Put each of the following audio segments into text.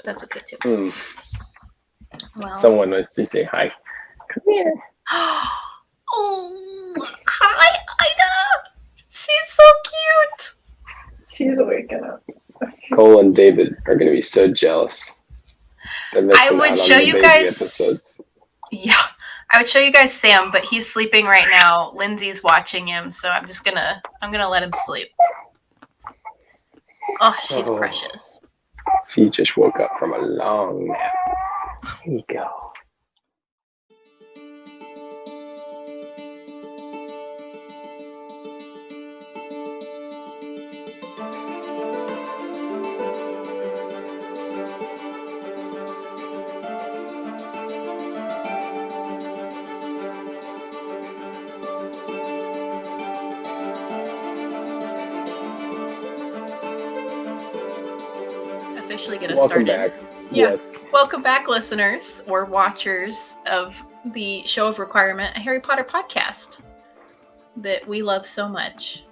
That's okay too. Well. Someone wants to say hi. Come here. Oh, hi, Ida. She's so cute. She's waking up. So Cole and David are going to be so jealous. They're missing I would out show on the you baby guys. episodes. Yeah, I would show you guys Sam, but he's sleeping right now. Lindsay's watching him, so I'm gonna let him sleep. Oh, she's precious. She just woke up from a long nap. Here you go. Officially get us Welcome started. back. Yeah. Yes. Welcome back, listeners or watchers of the Show of Requirement, a Harry Potter podcast that we love so much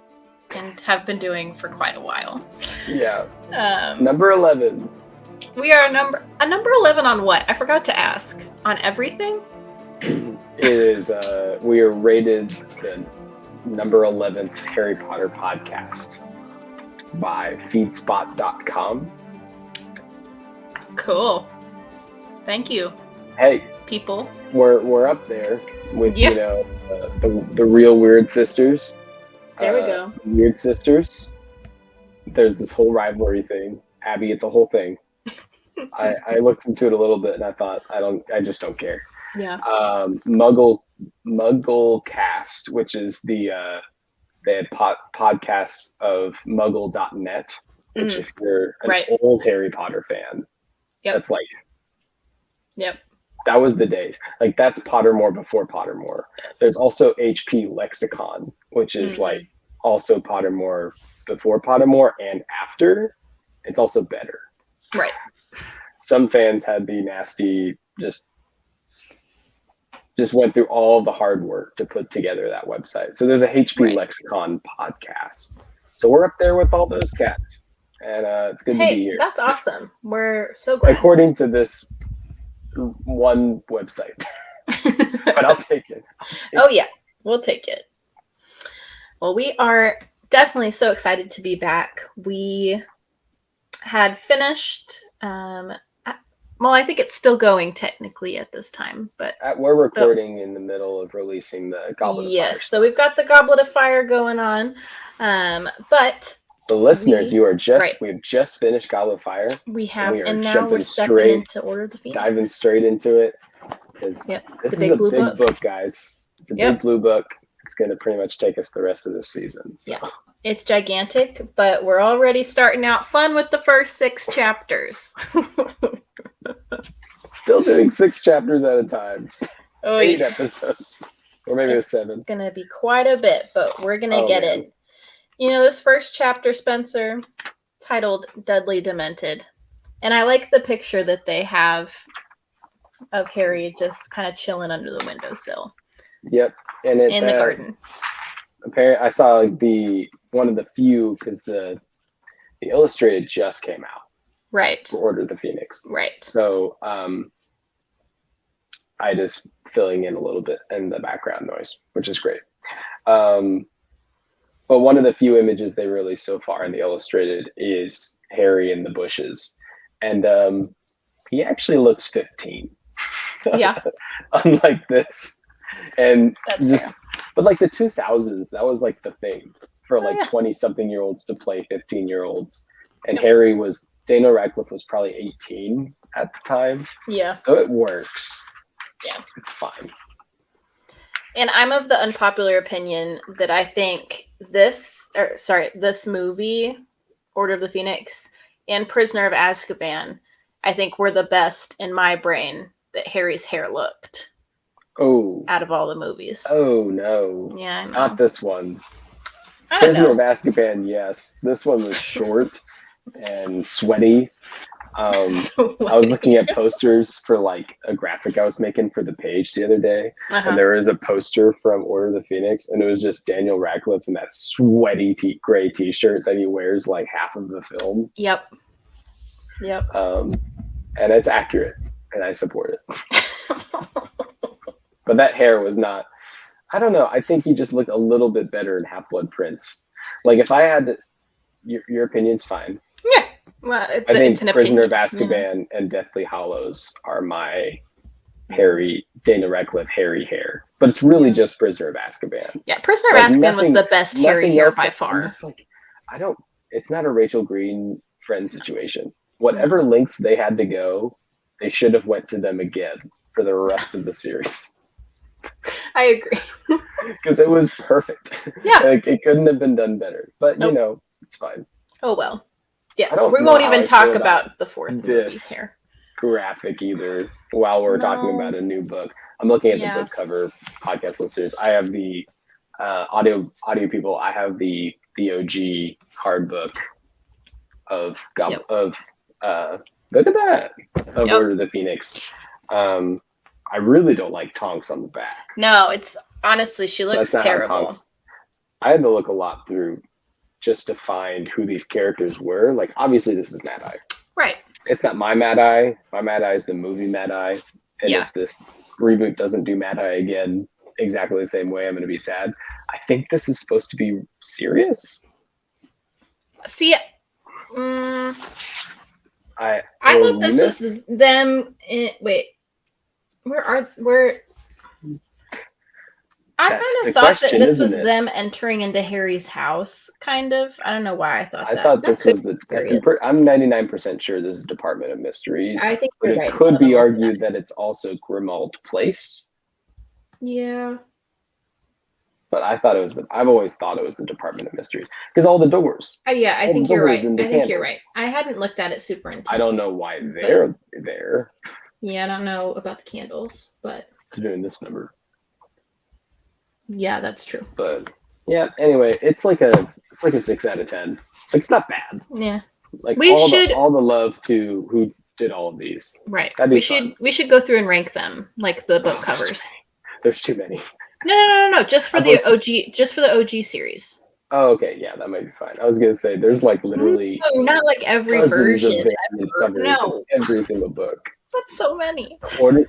and have been doing for quite a while. Yeah. Number 11. We are number 11 on what? I forgot to ask. On everything? We are rated the number 11th Harry Potter podcast by feedspot.com. Cool. Thank you. Hey, people. We're up there with Yeah. the real Weird Sisters. There we go. Weird Sisters. There's this whole rivalry thing. Abby, it's a whole thing. I looked into it a little bit and I thought I just don't care. Yeah. Mugglecast, which is they had podcasts of Muggle.net, which if you're an old Harry Potter fan, that's like, that was the days. Like that's Pottermore before Pottermore. Yes. There's also HP Lexicon, which is like also Pottermore before Pottermore and after. It's also better. Right. Some fans had the nasty just went through all the hard work to put together that website. So there's a HP Lexicon podcast. So we're up there with all those cats. And it's good to be here. That's awesome. We're so glad. According to this one website. But I'll take it. Yeah. We'll take it. Well, we are definitely so excited to be back. We had finished I think it's still going technically at this time, but we're recording in the middle of releasing the Goblet of Fire. Yes, so we've got the Goblet of Fire going on, but the listeners, we've just finished Goblet of Fire. We have, and now we're stepping into Order of the Phoenix. Diving straight into it. Because this is a big book, guys. It's a big blue book. It's going to pretty much take us the rest of this season. So. Yeah. It's gigantic, but we're already starting out fun with the first 6 chapters. Still doing 6 chapters at a time. 8 yeah. episodes. Or maybe it's 7. It's going to be quite a bit, but we're going to get it. You know, this first chapter, Spencer, titled Deadly Demented. And I like the picture that they have of Harry just kind of chilling under the windowsill. Yep. And in the garden. Apparently, I saw one of the few, because the illustrated just came out. Right. For Order of the Phoenix. Right. So I just filling in a little bit in the background noise, which is great. But one of the few images they released so far in the illustrated is Harry in the bushes. And he actually looks 15. Yeah. Unlike this. And that's fair. But like the 2000s, that was like the thing for 20-something-year-olds to play 15-year-olds. And Daniel Radcliffe was probably 18 at the time. Yeah. So it works. Yeah. It's fine. And I'm of the unpopular opinion that I think this movie, Order of the Phoenix, and Prisoner of Azkaban, I think were the best in my brain that Harry's hair looked. Oh. Out of all the movies. Oh, no. Yeah, I know. Not this one. Prisoner of Azkaban, yes. This one was short and sweaty. I was looking at posters for a graphic I was making for the page the other day, and there was a poster from Order of the Phoenix, and it was just Daniel Radcliffe in that sweaty gray t-shirt that he wears half of the film. Yep. And and it's accurate, and I support it. But that hair was not. I don't know. I think he just looked a little bit better in Half-Blood Prince. Like if I had to, your opinion's fine. Yeah. Well, I think it's an Prisoner opinion. of Azkaban and Deathly Hallows are my Dana Radcliffe hairy hair, but it's really just Prisoner of Azkaban. Yeah, Prisoner of Azkaban was the best hairy hair by I'm far. just like, it's not a Rachel Green friend situation. Whatever lengths they had to go, they should have went to them again for the rest of the series. I agree. Because it was perfect. Yeah. Like, it couldn't have been done better. But, you know, it's fine. Oh, well. Yeah, I don't we know won't how even I talk feel about the fourth movie's this hair. graphic either while we're talking about a new book. I'm looking at the book cover, podcast listeners. I have the audio people. I have the OG hard book of look at that of Order of the Phoenix. I really don't like Tonks on the back. No, it's honestly, she looks terrible. I had to look a lot through just to find who these characters were. Like, obviously, this is Mad Eye. Right. It's not my Mad Eye. My Mad Eye is the movie Mad Eye. And if this reboot doesn't do Mad Eye again exactly the same way, I'm going to be sad. I think this is supposed to be serious. See, I thought this was them. Wait, I kind of thought that this was them entering into Harry's house, kind of. I don't know why I thought that. I thought this was I'm 99% sure this is Department of Mysteries. I think but it could be argued that it's also Grimmauld Place. Yeah. But I've always thought it was the Department of Mysteries. Because all the doors. Yeah, I think you're right. You're right. I hadn't looked at it super intense. I don't know why they're there. Yeah, I don't know about the candles, but they're doing this number. Yeah, that's true. But yeah, anyway, it's like a 6 out of 10. Like, it's not bad. Yeah. Like all the love to who did all of these. Right. We should go through and rank them like the book covers. There's too many. No. Just for the OG series. Oh, okay. Yeah, that might be fine. I was gonna say there's like literally not like every version. No, every single book. That's so many.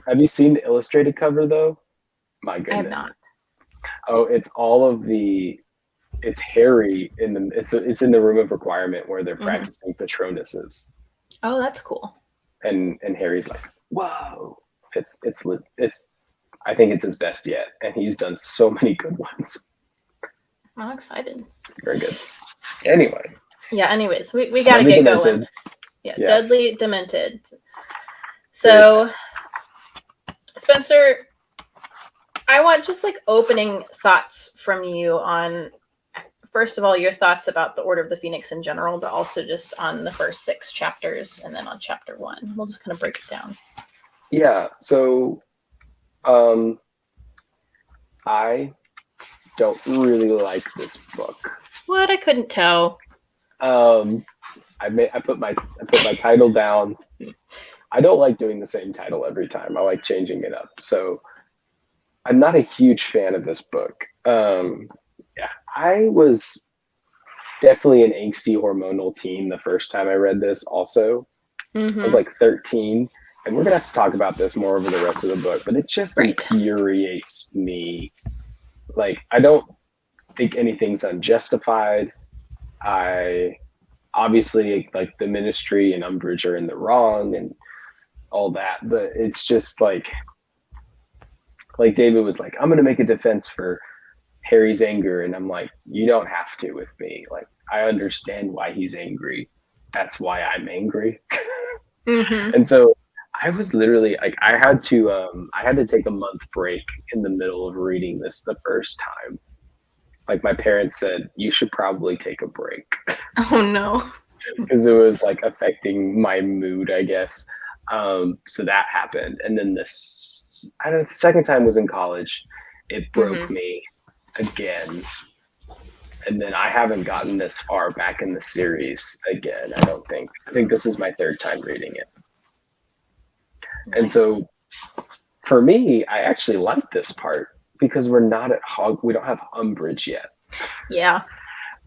Have you seen the illustrated cover though? My goodness. I have not. Oh, it's Harry it's in the room of requirement where they're practicing Patronuses. Oh, that's cool. And Harry's like, whoa! It's I think it's his best yet, and he's done so many good ones. I'm excited. Very good. Anyway. Yeah. Anyways, we gotta get going. Yeah. Yes. Deadly Demented. So, Spencer, I want just like opening thoughts from you on, first of all, your thoughts about the Order of the Phoenix in general, but also just on the first 6 chapters and then on chapter 1. We'll just kind of break it down. Yeah. So, I don't really like this book. What? I couldn't tell. I put my title down. I don't like doing the same title every time. I like changing it up. So I'm not a huge fan of this book. I was definitely an angsty hormonal teen the first time I read this also. I was like 13. And we're going to have to talk about this more over the rest of the book, but it just infuriates me. Like, I don't think anything's unjustified. Obviously, like, the Ministry and Umbridge are in the wrong and all that, but it's just like David was like, I'm going to make a defense for Harry's anger, and I'm like, you don't have to with me. Like, I understand why he's angry. That's why I'm angry. And so I was literally like, I had to take a month break in the middle of reading this the first time. Like, my parents said, you should probably take a break. Oh no. Because it was like affecting my mood, I guess. So that happened. And then the second time was in college. It broke me again. And then I haven't gotten this far back in the series again, I don't think. I think this is my 3rd time reading it. Nice. And so for me, I actually like this part because we're not at we don't have Umbridge yet. Yeah.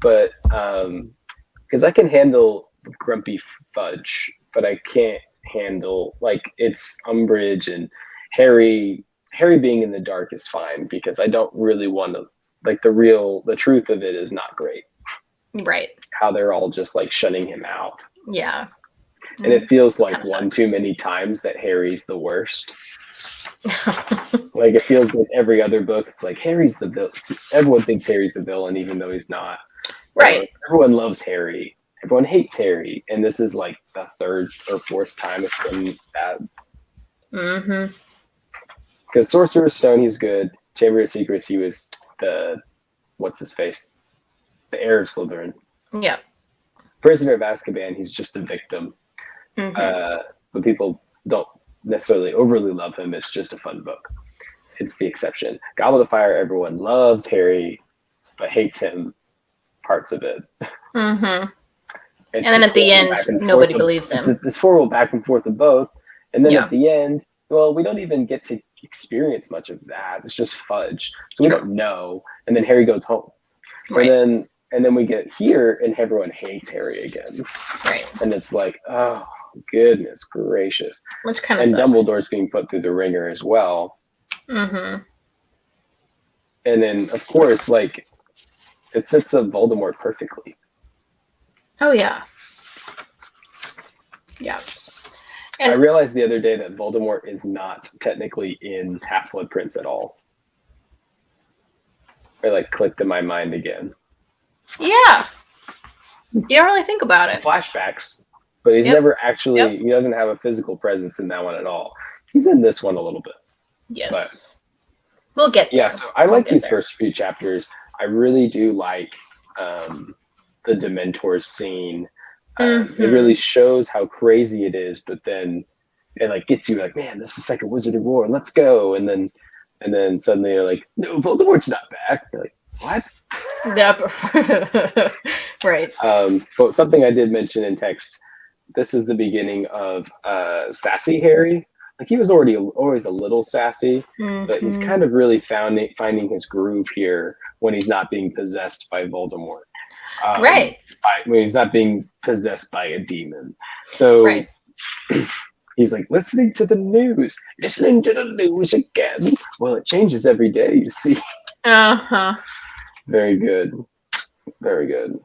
But because I can handle Grumpy Fudge, but I can't handle, like, it's Umbridge and Harry. Harry being in the dark is fine because I don't really want to, like, the truth of it is not great. Right. How they're all just like shutting him out. Yeah. And it feels like Kinda one sucks. too many times that Harry's the worst. Like, it feels like every other book, it's like Harry's the villain. Everyone thinks Harry's the villain, even though he's not. Right. Everyone loves Harry. Everyone hates Harry. And this is like the third or fourth time it's been bad. Mm-hmm. Because Sorcerer's Stone, he's good. Chamber of Secrets, he was the, what's his face? The heir of Slytherin. Yeah. Prisoner of Azkaban, he's just a victim. Mm-hmm. But people don't necessarily overly love him. It's just a fun book. It's the exception. Goblet of Fire, everyone loves Harry, but hates him parts of it. Mm-hmm. And then at the end, nobody believes him. It's this horrible back and forth of both. And then Yeah. at the end, well, we don't even get to experience much of that. It's just fudge. So we don't know. And then Harry goes home. So Right. then we get here and everyone hates Harry again. Right. And it's like, oh, goodness gracious. Which kind of And sucks. Dumbledore's being put through the ringer as well. Mm-hmm. And then, of course, like, it sets up Voldemort perfectly. Oh, yeah. Yeah. I realized the other day that Voldemort is not technically in Half-Blood Prince at all. It, like, clicked in my mind again. Yeah. You don't really think about it. Flashbacks. But he's never actually, he doesn't have a physical presence in that one at all. He's in this one a little bit. Yes. But we'll get there. yeah, so I like these first few chapters. I really do like the Dementors scene. It really shows how crazy it is, but then it like gets you like, man, this is like a Wizard of War. Let's go. And then suddenly you're like, no, Voldemort's not back. You're like, what? Yep. Right. But something I did mention in text, this is the beginning of sassy Harry. Like, he was always a little sassy, but he's kind of really finding his groove here when he's not being possessed by Voldemort. Right. When he's not being possessed by a demon. So Right. he's like, listening to the news again. Well, it changes every day, you see. Uh-huh. Very good. Very good.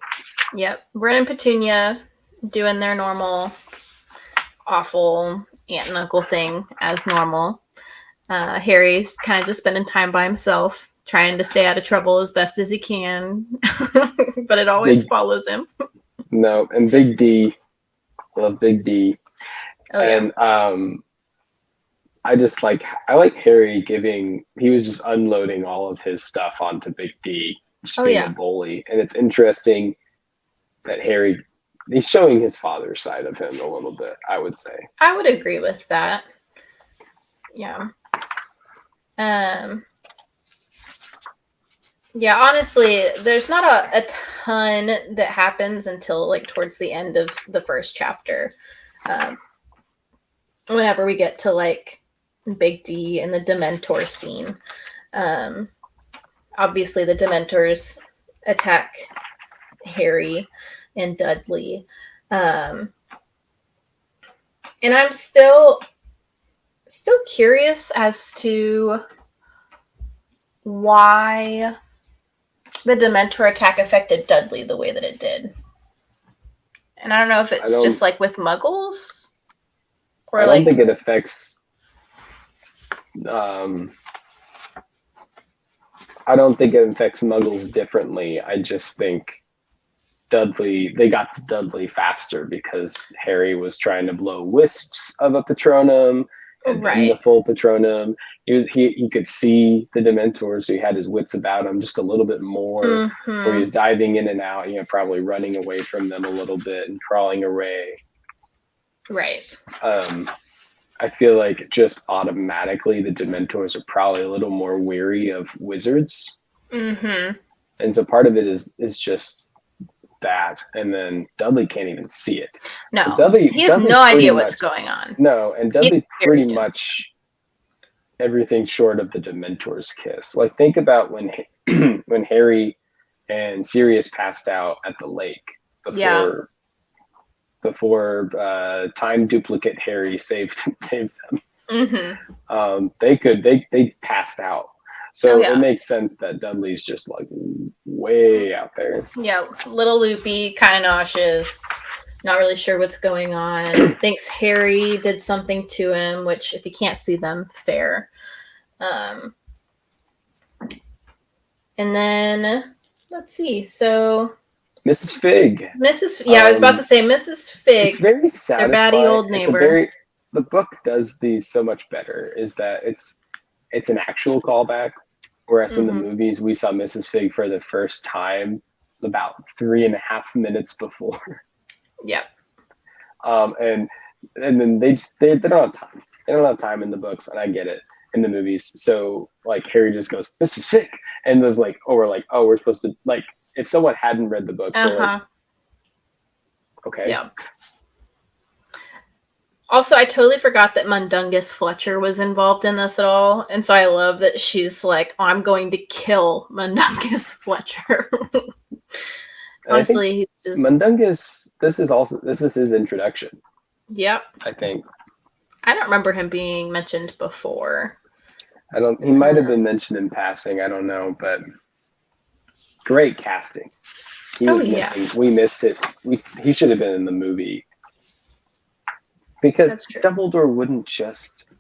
Yep. Ren and Petunia doing their normal awful aunt and uncle thing as normal. Harry's kind of just spending time by himself, trying to stay out of trouble as best as he can, but it always follows him. No, and Big D. Love Big D. Oh, yeah. And I like Harry he was just unloading all of his stuff onto Big D, just being a bully. And it's interesting that he's showing his father's side of him a little bit, I would say. I would agree with that. Yeah. Yeah, honestly, there's not a ton that happens until like towards the end of the first chapter. Whenever we get to like Big D and the Dementor scene. Obviously the Dementors attack Harry and Dudley. And I'm still curious as to why the Dementor attack affected Dudley the way that it did. And I don't know if it's just like with Muggles or I don't think it affects I don't think it affects Muggles differently. I just think they got to Dudley faster because Harry was trying to blow wisps of a Patronum and then the full Patronum. He could see the Dementors, so he had his wits about him just a little bit more. Where he was diving in and out, probably running away from them a little bit and crawling away. Right. I feel like just automatically the Dementors are probably a little more weary of wizards. And so part of it is just that. And then Dudley can't even see it. No, so he has no idea what's going on. No, and Dudley pretty much everything short of the Dementor's kiss. Like, think about when before time duplicate Harry saved them. Mm-hmm. They passed out. So Oh, yeah. it makes sense that Dudley's just like way out there. Yeah, little loopy, kind of nauseous, not really sure what's going on. Thinks Harry did something to him, which if you can't see them, fair. And then let's see. So Mrs. Fig. I was about to say Mrs. Fig. It's very satisfying. Their batty old neighbor. The book does these so much better. Is that it's an actual callback, whereas in the movies we saw Mrs. Fig for the first time about 3.5 minutes before. Yep. And then they don't have time. They don't have time in the books, and I get it in the movies. So like Harry just goes, Mrs. Fig, and was like, we're supposed to, like, if someone hadn't read the books, they're like, okay. Yeah. Also, I totally forgot that Mundungus Fletcher was involved in this at all. And so I love that she's like, I'm going to kill Mundungus Fletcher. Honestly, he's just... Mundungus, this is his introduction. Yep. I think. I don't remember him being mentioned before. He might have been mentioned in passing, I don't know, but great casting. He was missing. We missed it. He should have been in the movie. Because Dumbledore wouldn't just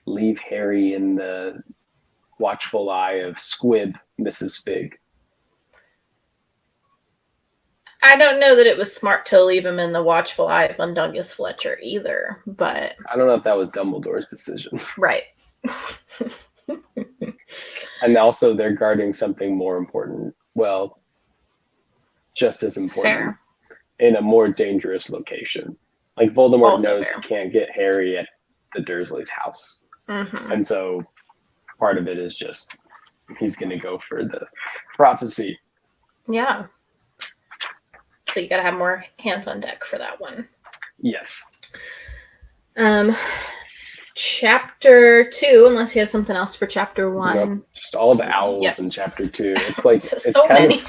leave Harry in the watchful eye of Squib, Mrs. Fig. I don't know that it was smart to leave him in the watchful eye of Mundungus Fletcher either, but... I don't know if that was Dumbledore's decision. Right. And also they're guarding something more important. Well, just as important. Fair. In a more dangerous location. Like, Voldemort Also knows he can't get Harry at the Dursleys' house. Mm-hmm. And so part of it is just he's going to go for the prophecy. Yeah. So you got to have more hands on deck for that one. Yes. Chapter 2, unless you have something else for chapter 1. Nope. Just all the owls in chapter 2. It's like it's so kind many.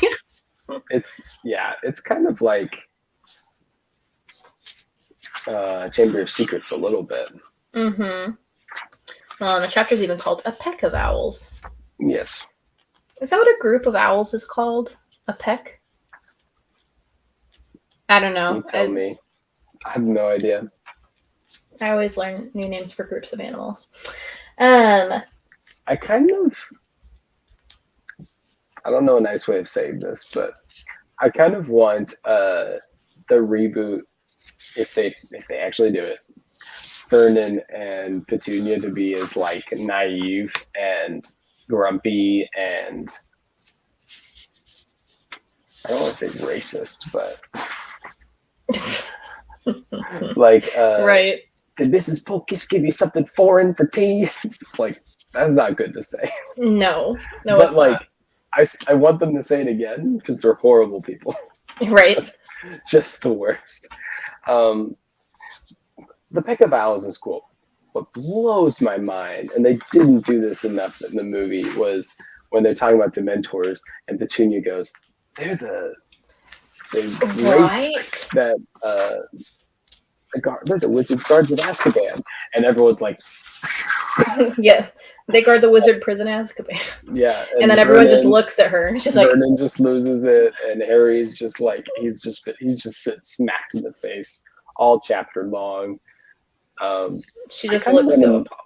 It's kind of like Chamber of Secrets a little bit. Mm-hmm. Well, and the chapter's even called A Peck of Owls. Yes. Is that what a group of owls is called? A peck? I don't know. You tell me. I have no idea. I always learn new names for groups of animals. I don't know a nice way of saying this, but I kind of want the reboot, if they actually do it, Vernon and Petunia to be as like naive and grumpy and I don't want to say racist, but like right. Did Mrs. Pocus give you something foreign for tea? It's just like, that's not good to say. No, but it's like not. I want them to say it again because they're horrible people. Right. just the worst. The Peck of Owls is cool. What blows my mind, and they didn't do this enough in the movie, was when they're talking about Dementors, and Petunia goes, they're the right. that they're the wizard guards of Azkaban, and everyone's like, yeah, they guard the wizard prison Azkaban. Yeah, and then everyone just looks at her. She's like, Vernon just loses it, and Harry's just like he's just sits smacked in the face all chapter long. She just looks so appalled.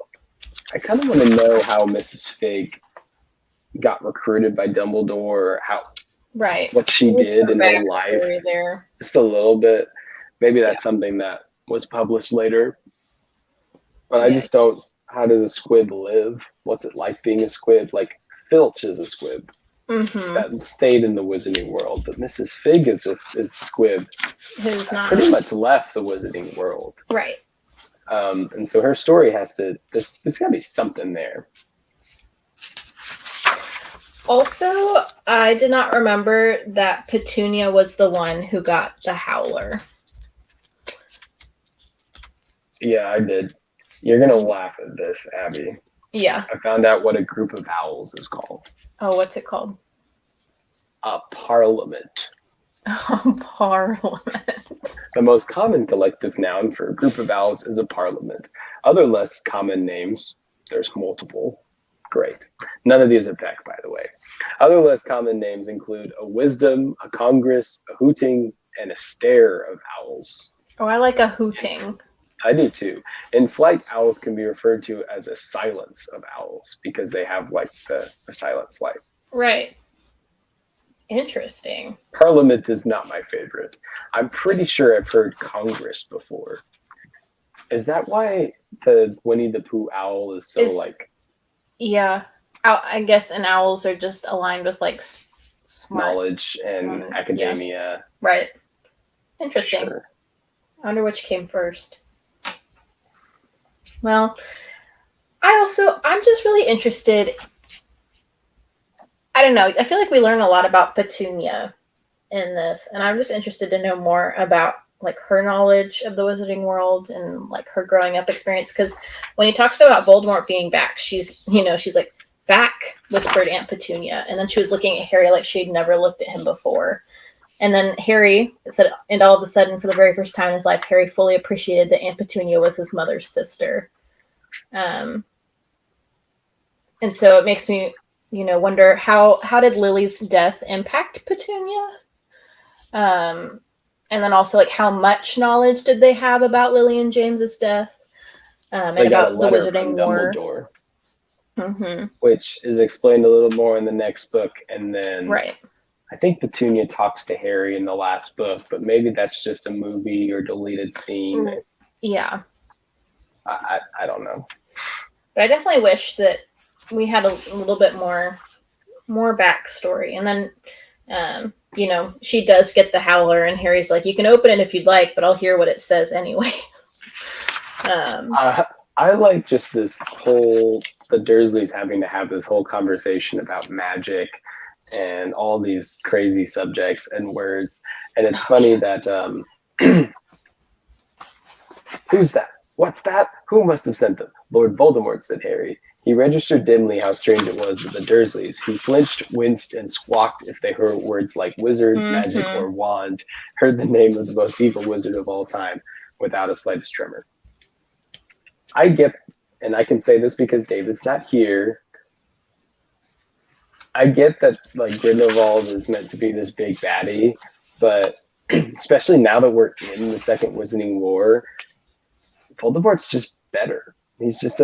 I kind of want to know how Mrs. Fig got recruited by Dumbledore, what she did in her life. There. Just a little bit. Maybe that's something that was published later. But I just don't. How does a squib live? What's it like being a squib? Like Filch is a squib that stayed in the Wizarding World, but Mrs. Fig is a squib who's not pretty much left the Wizarding World. Right. And so her story has to. There's got to be something there. Also, I did not remember that Petunia was the one who got the Howler. Yeah, I did. You're going to laugh at this, Abby. Yeah. I found out what a group of owls is called. Oh, what's it called? A parliament. A parliament. The most common collective noun for a group of owls is a parliament. Other less common names, there's multiple. Great. None of these are peck, by the way. Other less common names include a wisdom, a congress, a hooting, and a stare of owls. Oh, I like a hooting. I do too. In flight, owls can be referred to as a silence of owls because they have like the silent flight. Right. Interesting. Parliament is not my favorite. I'm pretty sure I've heard Congress before. Is that why the Winnie the Pooh owl is so like... Yeah. I guess and owls are just aligned with like smart knowledge and academia. Yeah. Right. Interesting. Sure. I wonder which came first. Well, I'm just really interested. I don't know. I feel like we learn a lot about Petunia in this, and I'm just interested to know more about like her knowledge of the wizarding world and like her growing up experience. Because when he talks about Voldemort being back, she's like, back, whispered Aunt Petunia, and then she was looking at Harry like she'd never looked at him before. And then Harry said, and all of a sudden, for the very first time in his life, Harry fully appreciated that Aunt Petunia was his mother's sister. And so it makes me, wonder how did Lily's death impact Petunia? And then also, like, how much knowledge did they have about Lily and James's death? And about the Wizarding War. Mm-hmm. Which is explained a little more in the next book, and then right. I think Petunia talks to Harry in the last book, but maybe that's just a movie or deleted scene. Yeah. I don't know. But I definitely wish that we had a little bit more backstory. And then, she does get the howler, and Harry's like, you can open it if you'd like, but I'll hear what it says anyway. I like just this whole, the Dursleys having to have this whole conversation about magic and all these crazy subjects and words. And it's funny that, who's that? What's that? Who must have sent them? Lord Voldemort, said Harry. He registered dimly how strange it was that the Dursleys, who flinched, winced, and squawked if they heard words like wizard, magic, or wand, heard the name of the most evil wizard of all time without a slightest tremor. I get, and I can say this because David's not here, I get that like Grindelwald is meant to be this big baddie, but especially now that we're in the Second Wizarding War, Voldemort's just better. He's just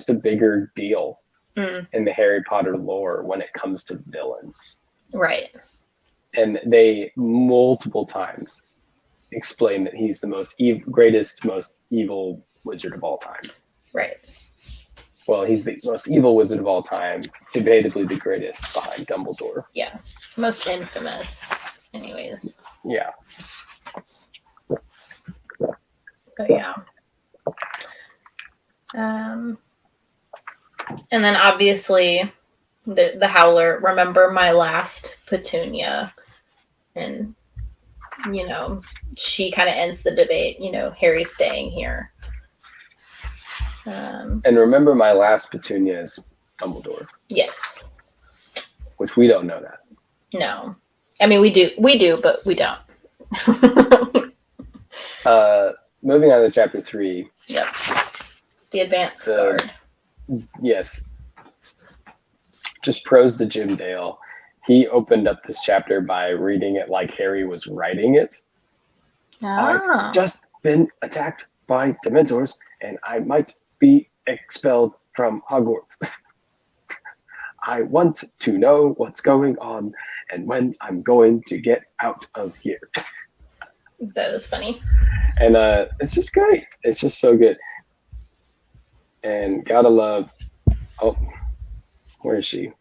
a bigger deal in the Harry Potter lore when it comes to villains. Right. And they multiple times explain that he's the greatest, most evil wizard of all time. Right. Well, he's the most evil wizard of all time, debatably the greatest behind Dumbledore. Yeah. Most infamous, anyways. Yeah. But yeah. And then obviously the howler, remember my last Petunia, and she kind of ends the debate, Harry's staying here. And remember my last Petunia is Dumbledore. Yes. Which we don't know that. No. I mean, we do, but we don't. Moving on to chapter 3. Yep. The Advanced Guard. Yes. Just prose to Jim Dale. He opened up this chapter by reading it like Harry was writing it. I've just been attacked by Dementors, and I might be expelled from Hogwarts. I want to know what's going on and when I'm going to get out of here. That is funny. And it's just great. It's just so good. And gotta love... Oh, where is she?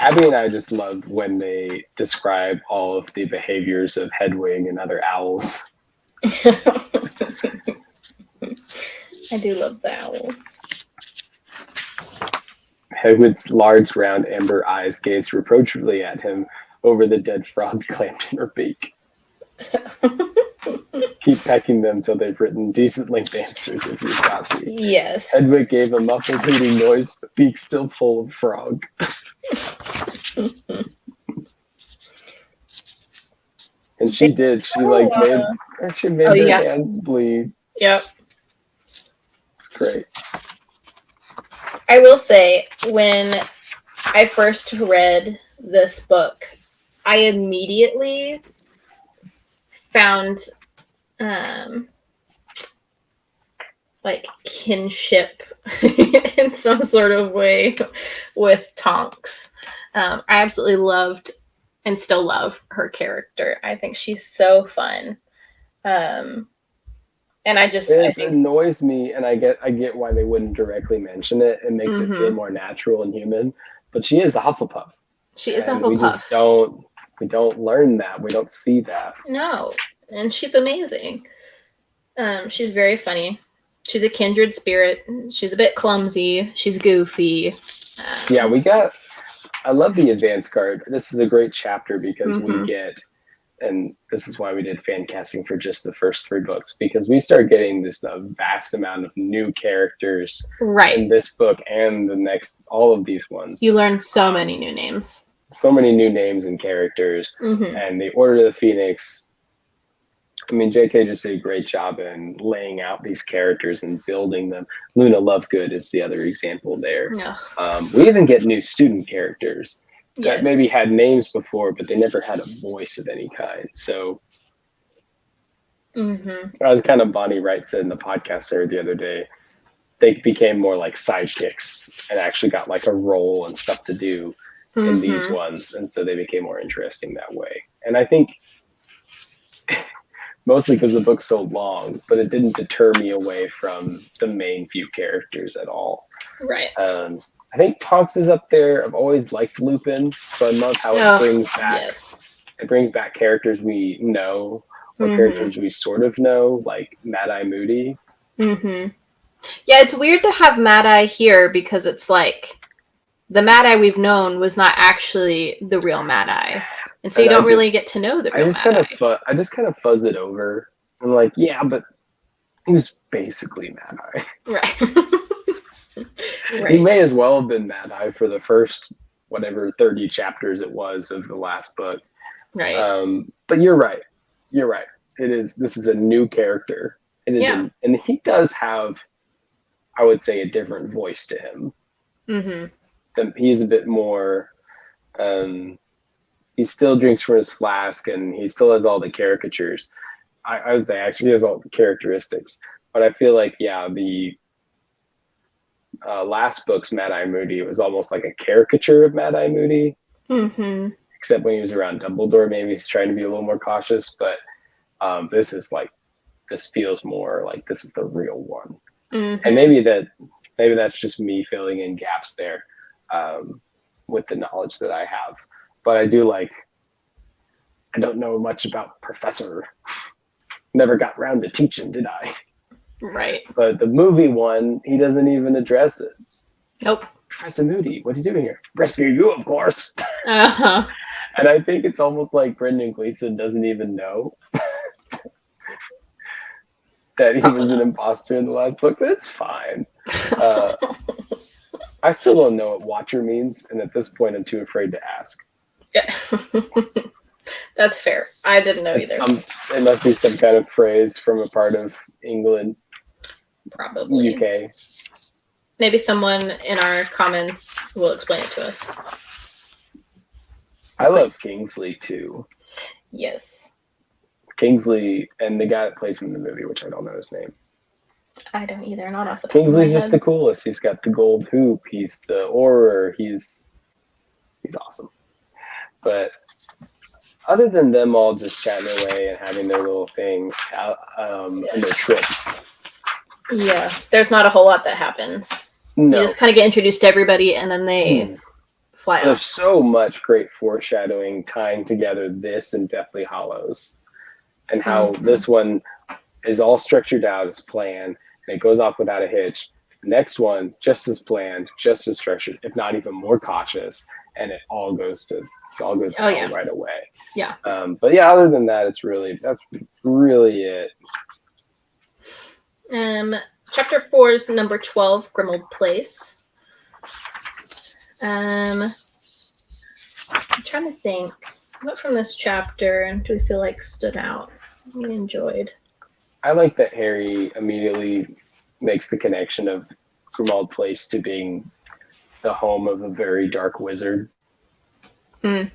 Abby and I just love when they describe all of the behaviors of Hedwig and other owls. I do love the owls. Hedwig's large, round, amber eyes gazed reproachfully at him over the dead frog clamped in her beak. Keep pecking them till they've written decent length answers if you've got to. Yes. Hedwig gave a muffled hooting noise, the beak still full of frog. And she did. She like made her hands bleed. Yep. It's great. I will say, when I first read this book, I immediately found like kinship in some sort of way with Tonks. I absolutely loved and still love her character. I think she's so fun. And I think it annoys me, and I get why they wouldn't directly mention it. It makes it feel more natural and human. But she is a Hufflepuff. She is a Hufflepuff. We don't learn that. We don't see that. No, and she's amazing. She's very funny. She's a kindred spirit. She's a bit clumsy. She's goofy. I love the advance card. This is a great chapter because we get, and this is why we did fan casting for just the first 3 books, because we start getting this vast amount of new characters in this book and the next, all of these ones. You learn so many new names. So many new names and characters. And the Order of the Phoenix, I mean, JK just did a great job in laying out these characters and building them. Luna Lovegood is the other example there. Yeah. We even get new student characters that maybe had names before, but they never had a voice of any kind. So as kind of Bonnie Wright said in the podcast there the other day, they became more like sidekicks and actually got like a role and stuff to do in these ones. And so they became more interesting that way. And I think mostly because the book's so long, but it didn't deter me away from the main few characters at all. Right. I think Tonks is up there. I've always liked Lupin, so I love how it brings back it brings back characters we know or characters we sort of know, like Mad-Eye Moody. Yeah, it's weird to have Mad-Eye here because it's like the Mad-Eye we've known was not actually the real Mad-Eye. And so you don't really get to know the real Mad-Eye. I just kind of fuzz it over. I'm like, yeah, but he was basically Mad-Eye. Right. He may as well have been Mad-Eye for the first, 30 chapters it was of the last book. Right. But you're right. This is a new character. It is and he does have, I would say, a different voice to him. He's a bit more, he still drinks from his flask and he still has all the caricatures. I would say actually he has all the characteristics. But I feel like, the last book's Mad-Eye Moody, it was almost like a caricature of Mad-Eye Moody. Except when he was around Dumbledore, maybe he's trying to be a little more cautious. But this feels more like this is the real one. And maybe that's just me filling in gaps there with the knowledge that I have. But I don't know much about Professor. Never got around to teaching, did I? Right. But the movie one, he doesn't even address it. Nope. Professor Moody, what are you doing here? Rescue you, of course. And I think it's almost like Brendan Gleeson doesn't even know that he was an imposter in the last book, but it's fine. I still don't know what Watcher means, and at this point I'm too afraid to ask. Yeah. That's fair. I didn't know either. It must be some kind of phrase from a part of England. Probably. UK. Maybe someone in our comments will explain it to us. I love Kingsley too. Yes. Kingsley and the guy that plays him in the movie, which I don't know his name. I don't either. Not off the top of my Kingsley's head. just the coolest. He's got the gold hoop. He's the Auror. He's awesome. But other than them all just chatting away and having their little thing and their trip. Yeah, there's not a whole lot that happens. No. You just kind of get introduced to everybody and then they fly There's off. so much great foreshadowing tying together this and Deathly Hallows. And how this one is all structured out, it's planned, and it goes off without a hitch. The next one, just as planned, just as structured, if not even more cautious, and it all goes down right away. Yeah. But yeah, other than that, that's really it. Chapter 4 is number 12, Grimmauld Place. I'm trying to think. What from this chapter do we feel like stood out? We enjoyed. I like that Harry immediately makes the connection of Grimmauld Place to being the home of a very dark wizard. Mm.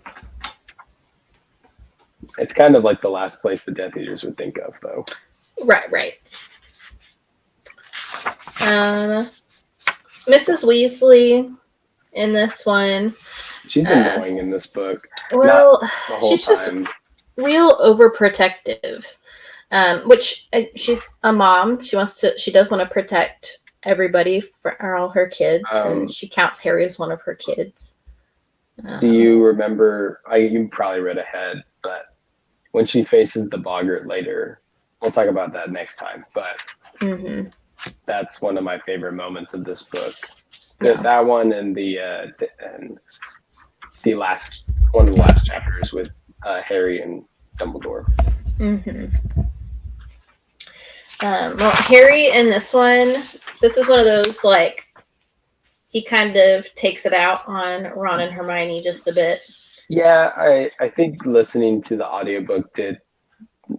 It's kind of like the last place the Death Eaters would think of, though. Right. Mrs. Weasley in this one. She's annoying in this book. Well, Not the whole she's time. just real overprotective. Which she's a mom. She does want to protect everybody for all her kids, and she counts Harry as one of her kids. Do you remember? You probably read ahead, but when she faces the boggart later, we'll talk about that next time. But that's one of my favorite moments of this book. Yeah. That one and the last one of the last chapters with Harry and Dumbledore. Well, Harry in this one, this is one of those, like, he kind of takes it out on Ron and Hermione just a bit. Yeah, I think listening to the audiobook did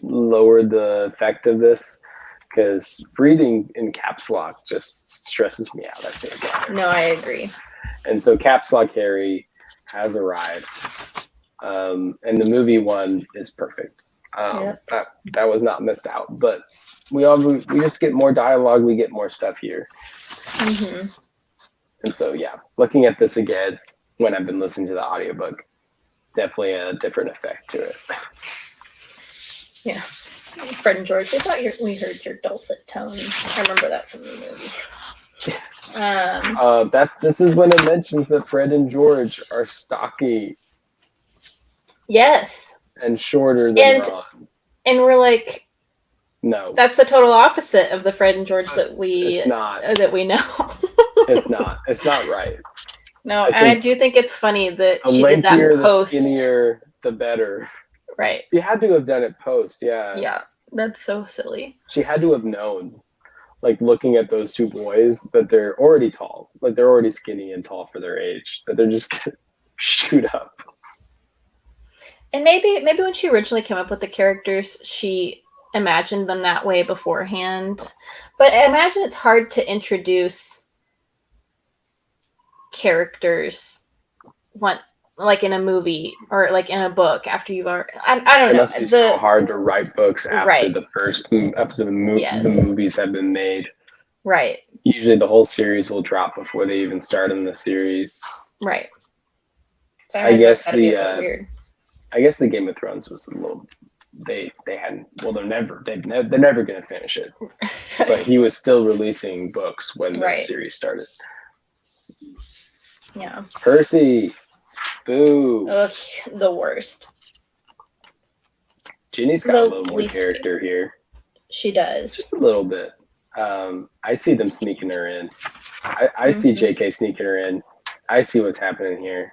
lower the effect of this, because reading in caps lock just stresses me out, I think. No, I agree. And so caps lock Harry has arrived. And the movie one is perfect. That was not missed out, but we just get more dialogue, we get more stuff here. And so looking at this again when I've been listening to the audiobook, definitely a different effect to it. Yeah. Fred and George, we heard your dulcet tones. I remember that from the movie. This is when it mentions that Fred and George are stocky. Yes. And shorter than Ron. And we're like, no. That's the total opposite of the Fred and George that we know. It's not. It's not right. No, I do think it's funny that she did that post. The skinnier, the better. Right. She had to have done it post, yeah. Yeah, that's so silly. She had to have known, like, looking at those two boys, that they're already tall. Like, they're already skinny and tall for their age. That they're just going to shoot up. And maybe when she originally came up with the characters, she imagined them that way beforehand. But I imagine it's hard to introduce characters like in a movie or like in a book after you've already. I don't know. It must be so hard to write books after the movies have been made. Right. Usually the whole series will drop before they even start in the series. Right. So I guess the Game of Thrones was a little. They hadn't. Well, they're never going to finish it. But he was still releasing books when the series started. Yeah. Percy. Boo. Ugh, the worst. Ginny's got a little more character here. She does. Just a little bit. I see them sneaking her in. I see JK sneaking her in. I see what's happening here.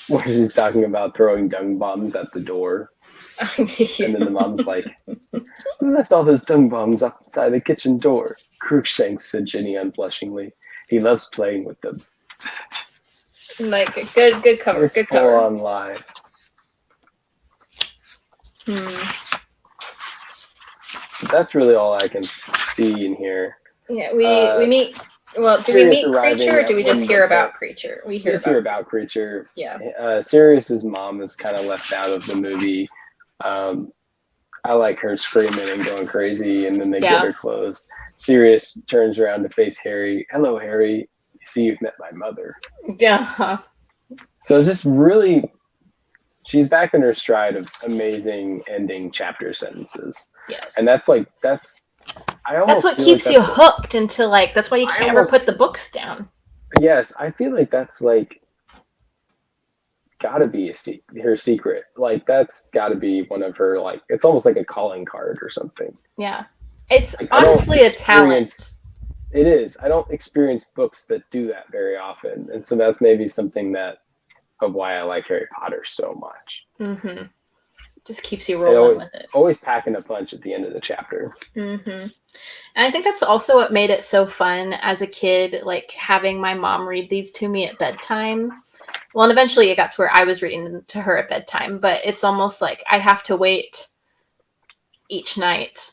Where she's talking about throwing dung bombs at the door. And then the mom's like, "Who left all those dung bombs outside the kitchen door?" "Crookshanks," said Ginny unblushingly. "He loves playing with them." Like a good cover. Good cover. Full on lie. That's really all I can see in here. Yeah, we meet. Well, do we meet Creature or do we just hear about Creature? We hear about Creature. Yeah. Sirius's mom is kind of left out of the movie. I like her screaming and going crazy, and then they get her closed. Sirius turns around to face Harry. "Hello, Harry. You see, you've met my mother." Yeah. So it's just really, she's back in her stride of amazing ending chapter sentences. Yes. And that's what keeps you hooked until that's why you can't ever put the books down. Yes, I feel like that's gotta be her secret. Like that's gotta be one of her, it's almost like a calling card or something. Yeah. It's honestly a talent. It is. I don't experience books that do that very often. And so that's maybe something of why I like Harry Potter so much. Mm-hmm. Just keeps you rolling with it. Always packing a punch at the end of the chapter. Mm-hmm. And I think that's also what made it so fun as a kid, like having my mom read these to me at bedtime. Well, and eventually it got to where I was reading them to her at bedtime, but it's almost like I'd have to wait each night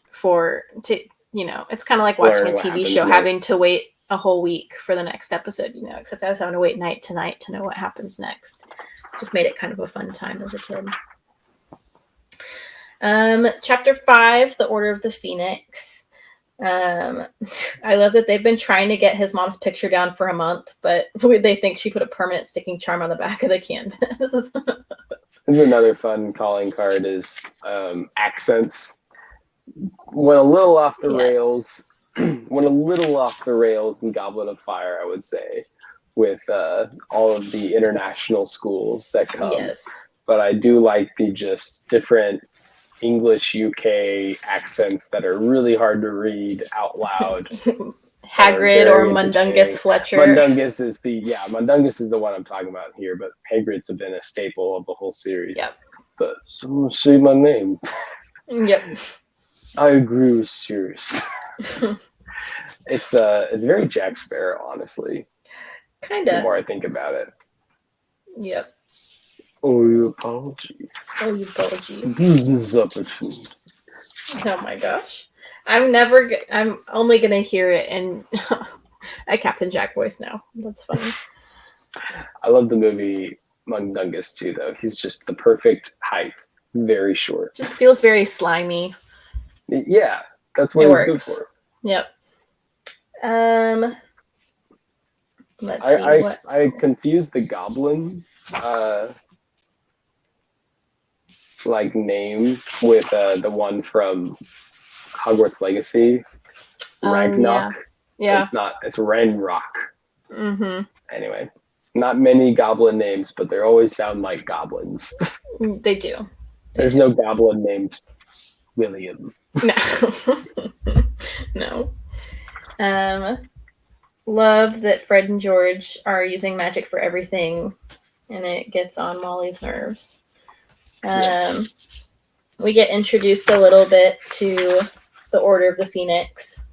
it's kind of like watching a TV show, having to wait a whole week for the next episode, except I was having to wait night to night to know what happens next. Just made it kind of a fun time as a kid. Chapter 5, The Order of the Phoenix. I love that they've been trying to get his mom's picture down for a month, but they think she put a permanent sticking charm on the back of the canvas. This is another fun calling card is accents. Went a little off the rails. Went a little off the rails in Goblet of Fire, I would say, with all of the international schools that come. Yes. But I do like the just different English UK accents that are really hard to read out loud. Hagrid or Mundungus Fletcher. Mundungus is the one I'm talking about here, but Hagrid's been a staple of the whole series. Yep. But someone say my name. Yep. I agree with Sirius. It's very Jack Sparrow, honestly. Kinda. The more I think about it. Yep. Oh, you apology. Business opportunity. Oh my gosh. I'm only gonna hear it in a Captain Jack voice now. That's funny. I love the movie Mundungus too, though. He's just the perfect height. Very short. Just feels very slimy. Yeah, that's what he's good for. Yep. Let's see. I confused the goblin name with the one from Hogwarts Legacy, Ragnarok. Yeah. It's Renrock. Mm-hmm. Anyway, not many goblin names, but they always sound like goblins. They do. There's no goblin named William. No. Love that Fred and George are using magic for everything, and it gets on Molly's nerves. We get introduced a little bit to the Order of the Phoenix.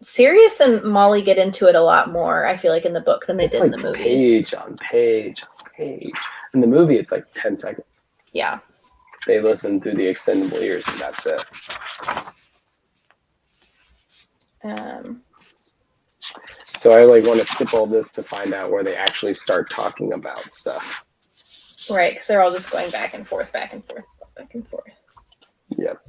Sirius and Molly get into it a lot more, I feel like, in the book than they did in the movies. Page on page on page. In the movie, it's like 10 seconds. Yeah. They listen through the extendable ears, and that's it. So I want to skip all this to find out where they actually start talking about stuff. Right, because they're all just going back and forth, back and forth, back and forth. Yep.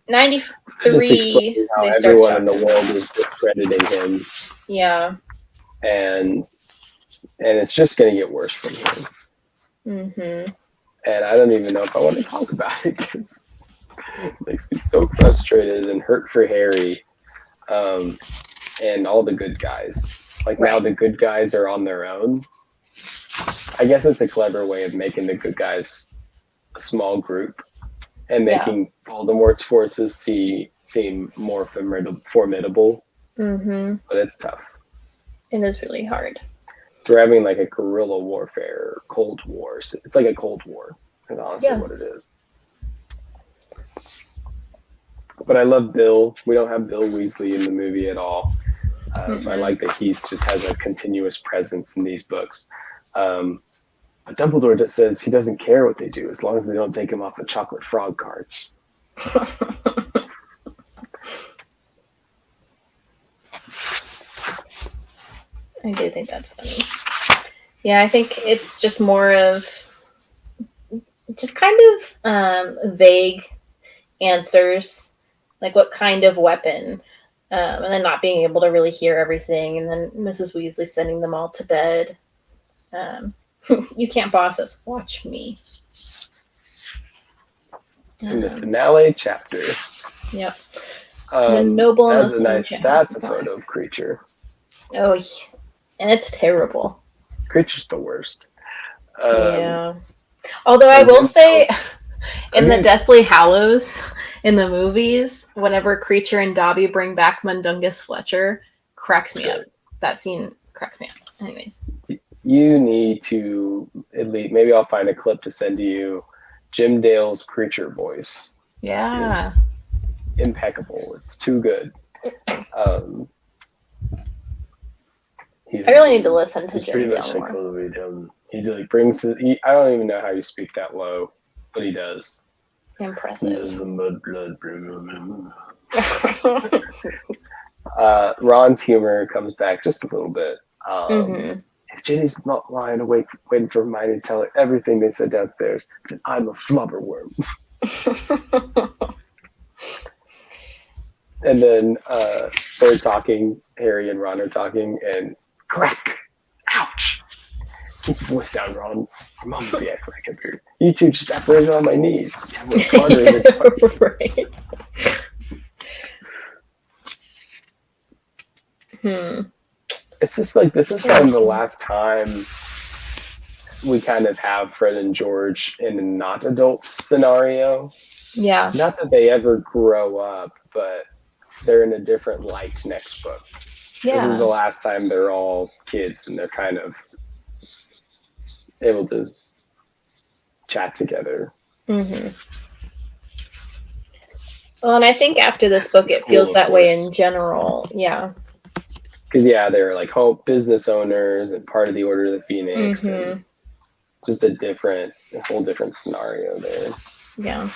93. How everyone in the world is discrediting him. Yeah. And it's just going to get worse from here. Mm-hmm. And I don't even know if I want to talk about it because it makes me so frustrated and hurt for Harry and all the good guys. Now the good guys are on their own. I guess it's a clever way of making the good guys a small group and making Voldemort's forces seem more formidable. Mm-hmm. But it's tough. It is really hard. So we're having a guerrilla warfare, Cold War. It's like a Cold War. That's honestly what it is. But I love Bill. We don't have Bill Weasley in the movie at all. So I like that he just has a continuous presence in these books. But Dumbledore just says he doesn't care what they do as long as they don't take him off the chocolate frog carts. I do think that's funny. Yeah, I think it's just more of just kind of vague answers, like what kind of weapon, and then not being able to really hear everything, and then Mrs. Weasley sending them all to bed. You can't boss us. Watch me. In the finale chapter. Yep. The noble and that's a photo of Creature. Oh, and it's terrible. Creature's the worst. Yeah. Although I will say, in the Deathly Hallows, in the movies, whenever Creature and Dobby bring back Mundungus Fletcher, cracks me up. That scene cracks me up. Anyways. You need to, at least, maybe I'll find a clip to send to you. Jim Dale's Creature voice. Yeah. Impeccable. It's too good. I really need to listen to He's Jim pretty much Dale like more. Louis Dillon. He like brings it. I don't even know how you speak that low, but he does. Impressive. There's the mudblood. Ron's humor comes back just a little bit. If Ginny's not lying awake waiting for Hermione to tell her everything they said downstairs, then I'm a flubberworm. And then they're talking, Harry and Ron are talking, and crack! Ouch! Keep your voice down, Ron. Your mom will be acting like a beard. You two just operated on my knees. Yeah, well, it's harder and it's harder. Right. It's just like, this is kind of the last time we kind of have Fred and George in a not adult scenario. Yeah. Not that they ever grow up, but they're in a different light next book. Yeah. This is the last time they're all kids and they're kind of able to chat together. Well, and I think after this book, it feels that way in general. Yeah. Because, they're like business owners and part of the Order of the Phoenix. And just a whole different scenario there. Yeah.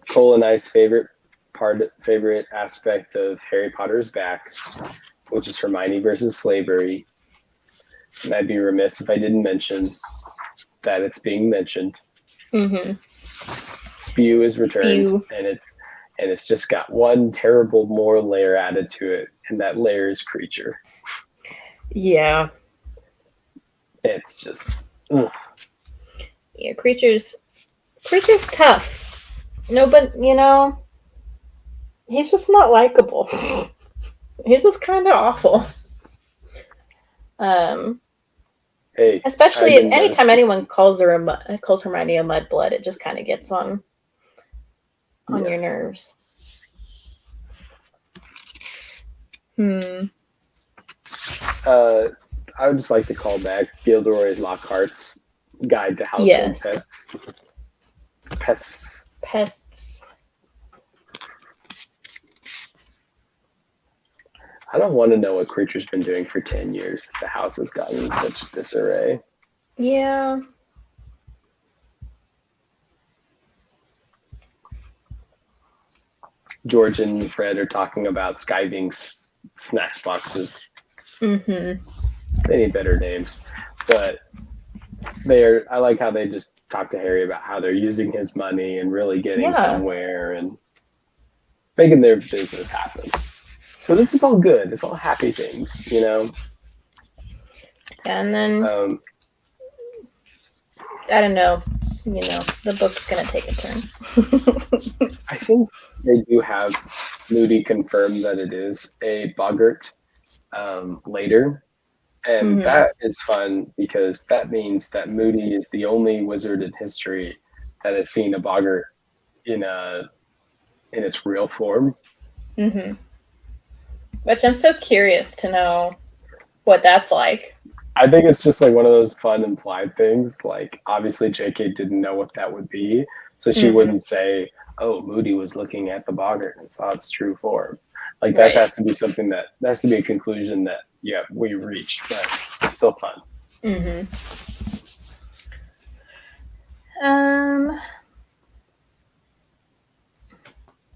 Cole and I's favorite aspect of Harry Potter is back, which is Hermione versus slavery. And I'd be remiss if I didn't mention that it's being mentioned. Spew is returned, and it's just got one terrible more layer added to it, and that layer is Creature. Yeah. It's just yeah, Creature's tough. No, but he's just not likable. He's just kind of awful. Hey, especially anytime anyone calls Hermione a mudblood, it just kind of gets on your nerves. I would just like to call back Gilderoy Lockhart's Guide to Household Pets. Pests. I don't want to know what Creature's been doing for 10 years. The house has gotten in such disarray. Yeah. George and Fred are talking about Skiving's snack boxes. They need better names. But I like how they just talk to Harry about how they're using his money and really getting somewhere and making their business happen. So this is all good. It's all happy things, Yeah, and then I don't know. The book's gonna take a turn. I think they do have Moody confirm that it is a boggart later. And that is fun because that means that Moody is the only wizard in history that has seen a boggart in its real form. Which I'm so curious to know what that's like. I think it's just like one of those fun implied things. Like, obviously JK didn't know what that would be, so she wouldn't say, oh, Moody was looking at the boggart and saw its true form. Like, that has to be something that has to be a conclusion that, we reached, but it's still fun.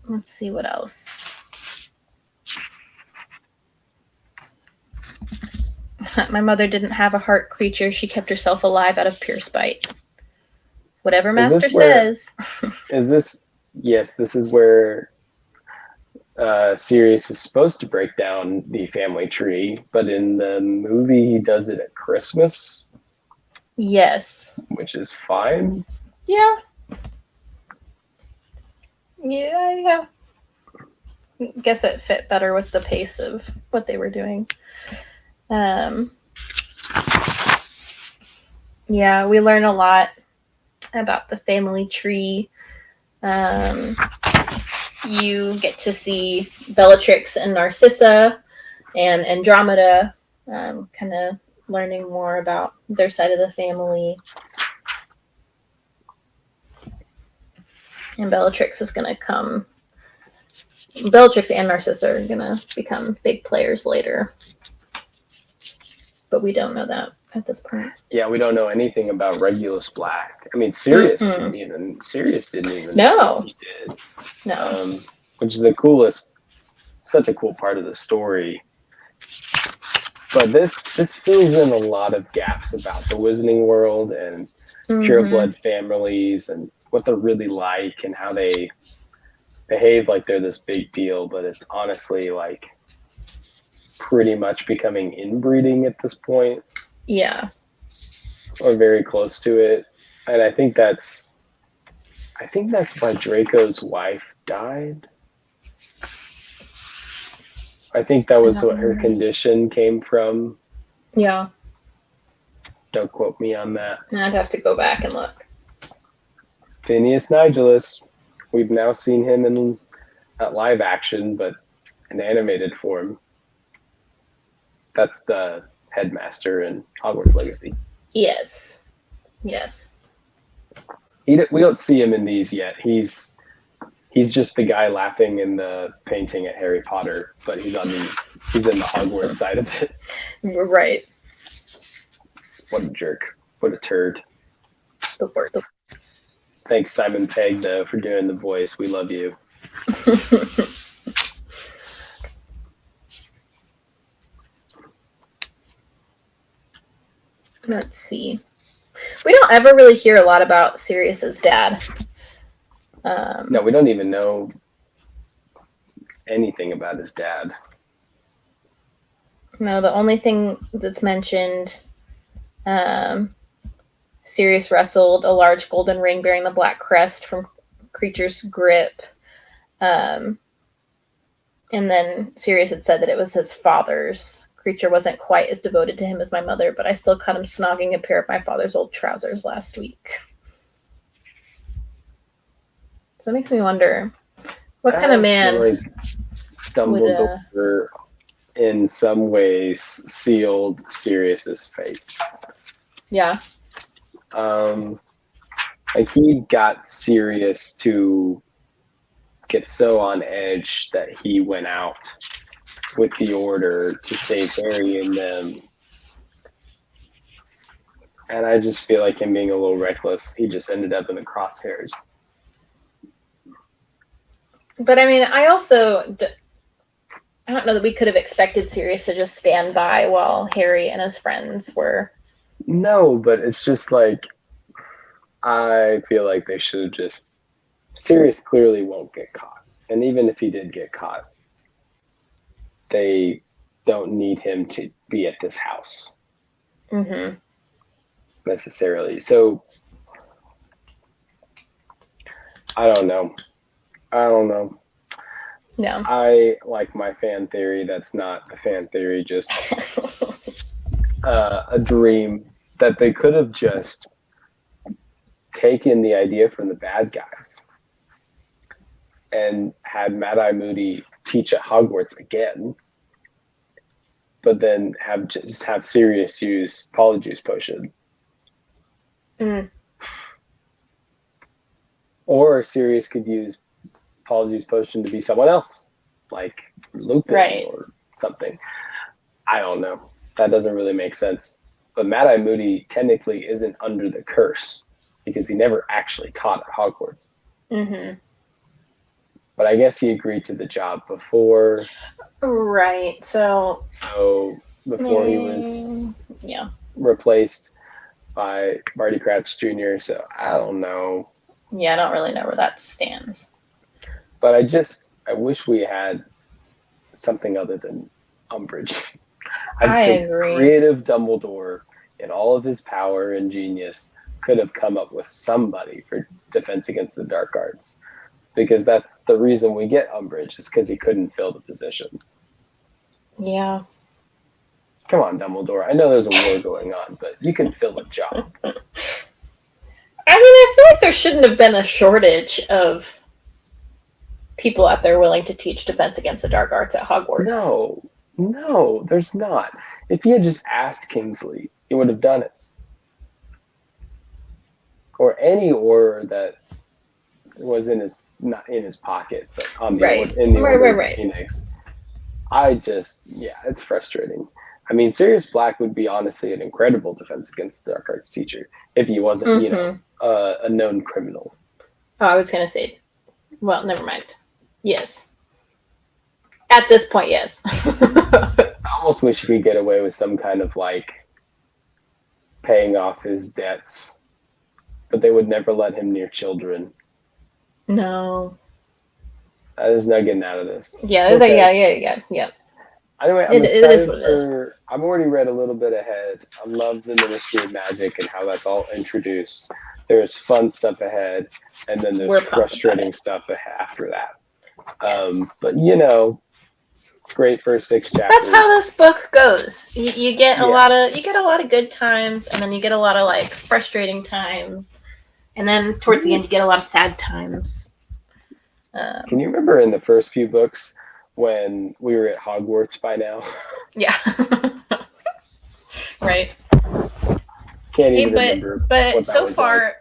Let's see what else. My mother didn't have a heart, Creature. She kept herself alive out of pure spite. Whatever Master says. This is where Sirius is supposed to break down the family tree, but in the movie he does it at Christmas. Yes. Which is fine. Yeah. Guess it fit better with the pace of what they were doing. We learn a lot about the family tree. You get to see Bellatrix and Narcissa and Andromeda, kind of learning more about their side of the family. And Bellatrix is going to come Bellatrix and Narcissa are gonna become big players later, but we don't know that at this point. Yeah, we don't know anything about Regulus Black. I mean, Sirius Mm-mm. didn't even No. know he did. No. Which is the coolest, such a cool part of the story. But this fills in a lot of gaps about the Wizarding world and pureblood families and what they're really like and how they behave like they're this big deal, but it's honestly like pretty much becoming inbreeding at this point. Yeah. Or very close to it. And I think that's why Draco's wife died. I think that was what her condition came from. Yeah. Don't quote me on that. I'd have to go back and look. Phineas Nigellus. We've now seen him in not live action, but in animated form. That's the headmaster in Hogwarts Legacy. Yes. Yes. We don't see him in these yet. He's just the guy laughing in the painting at Harry Potter, but he's in the Hogwarts side of it. Right. What a jerk. What a turd. The word. Thanks, Simon Pegg, though, for doing the voice. We love you. Let's see. We don't ever really hear a lot about Sirius's dad. No, we don't even know anything about his dad. No, the only thing that's mentioned, Sirius wrestled a large golden ring bearing the black crest from Creature's grip. And then Sirius had said that it was his father's. Creature wasn't quite as devoted to him as my mother, but I still caught him snogging a pair of my father's old trousers last week. So it makes me wonder, what kind of man like Dumbledore in some ways sealed Sirius's fate. Yeah. Like he got Sirius to get so on edge that he went out with the order to save Harry and them. And I just feel like him being a little reckless, he just ended up in the crosshairs. But I mean, I don't know that we could have expected Sirius to just stand by while Harry and his friends were. No, but it's just like, I feel like they should have just. Sirius clearly won't get caught. And even if he did get caught, they don't need him to be at this house. Mm-hmm. Necessarily. So, I don't know. No. I like my fan theory. That's not a fan theory, just a dream that they could have just taken the idea from the bad guys and had Mad-Eye Moody teach at Hogwarts again, but then have Sirius use Polyjuice Potion. Mm. Or Sirius could use Polyjuice Potion to be someone else, like Lupin or something. I don't know. That doesn't really make sense. But Mad-Eye Moody technically isn't under the curse because he never actually taught at Hogwarts. Mm-hmm. But I guess he agreed to the job before. Right. So before he was replaced by Barty Crouch Jr. So I don't know. Yeah, I don't really know where that stands. But I wish we had something other than Umbridge. I agree. Creative Dumbledore, in all of his power and genius, could have come up with somebody for Defense Against the Dark Arts. Because that's the reason we get Umbridge, is because he couldn't fill the position. Yeah. Come on, Dumbledore. I know there's a war going on, but you can fill a job. I mean, I feel like there shouldn't have been a shortage of people out there willing to teach Defense Against the Dark Arts at Hogwarts. No, there's not. If he had just asked Kingsley, he would have done it. Or any Auror that was not in his pocket, but on the Right. in the Order of Right. Phoenix. It's frustrating. I mean, Sirius Black would be honestly an incredible defense against the Dark Arts teacher if he wasn't, a known criminal. Oh, I was gonna say, well, never mind. Yes. At this point, yes. I almost wish he could get away with some kind of like paying off his debts, but they would never let him near children. No. There's no getting out of this. Yeah, okay. yeah. Anyway, I'm it is what it is. I've already read a little bit ahead. I love the Ministry of Magic and how that's all introduced. There's fun stuff ahead, and then there's frustrating stuff after that. Yes. But great first 6 chapters. That's how this book goes. You get a lot of good times, and then you get a lot of like frustrating times, and then towards the end you get a lot of sad times. Can you remember in the first few books when we were at Hogwarts by now? Yeah. Right. Can't even remember. But so far,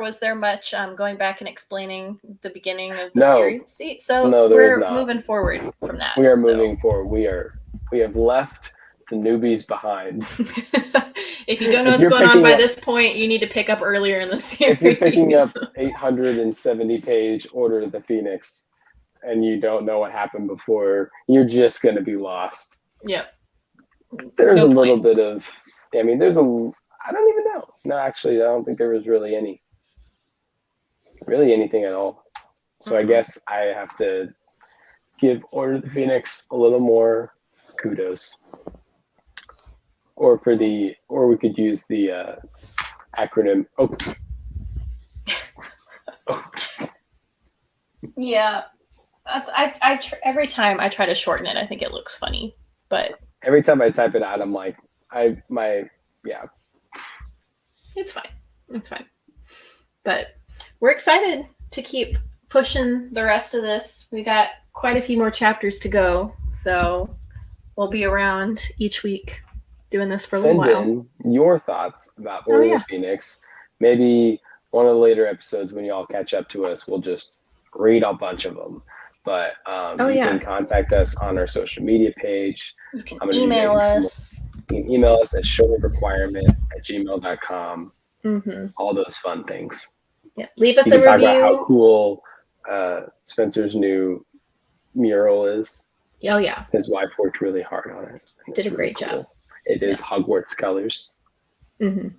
was there much going back and explaining the beginning of the series? See, so we're moving forward from that. We are moving forward. We have left the newbies behind. If you don't know what's going on by this point, you need to pick up earlier in the series. If you're picking up 870-page Order of the Phoenix and you don't know what happened before, you're just going to be lost. Yep. There's a little bit of, I don't even know. No, actually, I don't think there was really anything at all. So I guess I have to give Order of the Phoenix a little more kudos. Or we could use the acronym OAT. Yeah, that's every time I try to shorten it, I think it looks funny, but every time I type it out, I'm like, it's fine. But we're excited to keep pushing the rest of this. We got quite a few more chapters to go, so we'll be around each week doing this for a little while. Send in your thoughts about Order of the Phoenix. Maybe one of the later episodes when you all catch up to us, we'll just read a bunch of them. But you can contact us on our social media page. You can email us. You can email us at showofrequirement@gmail.com. Mm-hmm. All those fun things. Yeah, leave us a review. Talk about how cool Spencer's new mural is. Oh yeah, his wife worked really hard on it. Did a great job. It is Hogwarts colors. Mm-hmm.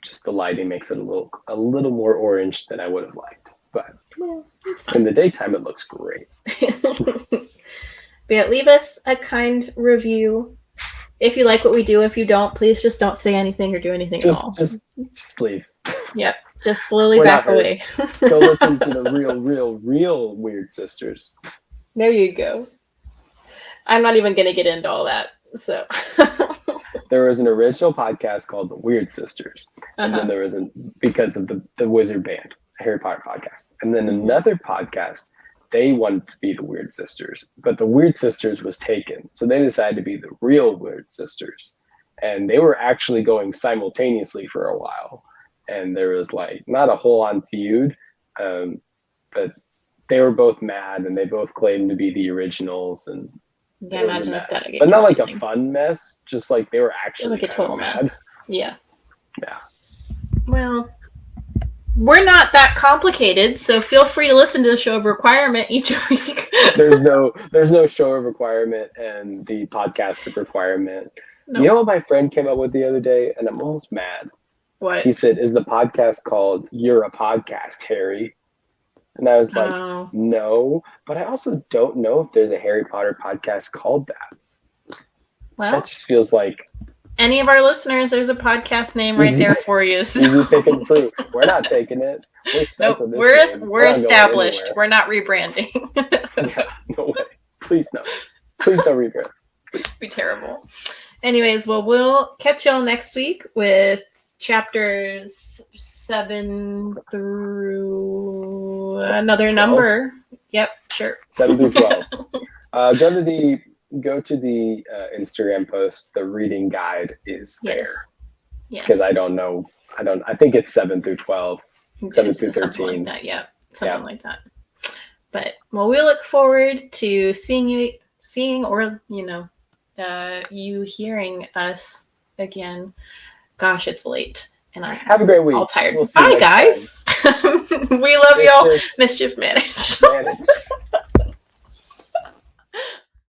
Just the lighting makes it a little more orange than I would have liked, but it's fine. In the daytime it looks great. But yeah, leave us a kind review if you like what we do. If you don't, please just don't say anything or do anything at all. Just leave. Yep. Just slowly back away. Go listen to the real Weird Sisters. There you go. I'm not even going to get into all that. So there was an original podcast called The Weird Sisters, and then there was because of the Wizard Band, a Harry Potter podcast, and then another podcast. They wanted to be the Weird Sisters, but the Weird Sisters was taken, so they decided to be the real Weird Sisters, and they were actually going simultaneously for a while, and there was like not a whole on feud, but they were both mad, and they both claimed to be the originals, and. Yeah, I imagine it's gotta get. But not like a fun mess, just like they were actually like a total mess. Yeah. Yeah. Well, we're not that complicated, so feel free to listen to the Show of Requirement each week. there's no Show of Requirement and the podcast of Requirement. Nope. You know what my friend came up with the other day, and I'm almost mad. What? He said, "Is the podcast called You're a Podcast, Harry?" And I was like, no, but I also don't know if there's a Harry Potter podcast called that. Well, that just feels like any of our listeners, there's a podcast name right there for you. So. Easy picking fruit. We're not taking it. We're stuck with this. We're established. We're not rebranding. Yeah, no way. Please no. Please don't rebrand. Be terrible. Anyways, well, we'll catch y'all next week with chapters 7 through another 12. Number. Yep, sure. 7 through 12. Go to the Instagram post. The reading guide is there. Yes. Because I don't know. I think it's 7 through 12. 7 through 13. Like that, yeah. something like that. But well, we look forward to seeing you hearing us again. Gosh, it's late, and I have a great week. All tired. We'll see you Bye, guys. We love y'all. Mischief managed.